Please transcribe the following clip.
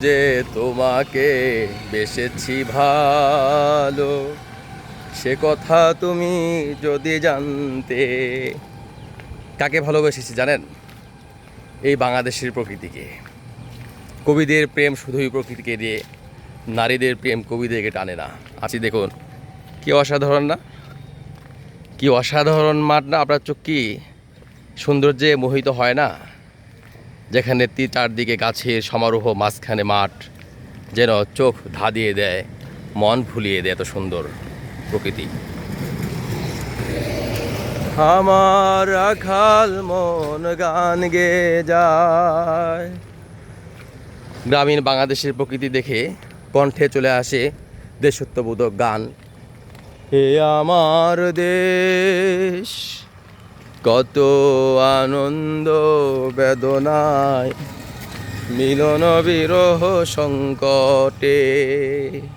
যে তোমাকে বেসেছি ভালো, সে কথা তুমি যদি জানতে। কাকে ভালোবেসেছি জানেন? এই বাংলাদেশের প্রকৃতিকে। কবিদের প্রেম শুধুই প্রকৃতিকে দিয়ে, নারীদের প্রেম কবিদেরকে টানে না। আছি দেখুন, কি অসাধারণ না? কি অসাধারণ মাঠ না? আপনার চোখ কি সৌন্দর্যে মোহিত হয় না? যেখানে চারদিকে গাছের সমারোহ, মাঝখানে মাঠ, যেন চোখ ধাঁধিয়ে দেয়, মন ভুলিয়ে দেয়। এত সুন্দর প্রকৃতি। আমার রাখাল মন গান গেয়ে যায়। গ্রামীণ বাংলাদেশের প্রকৃতি দেখে কণ্ঠে চলে আসে দেশাত্মবোধক গান। হে আমার দেশ, কত আনন্দ বেদনায়, মিলন বিরহ সংকটে।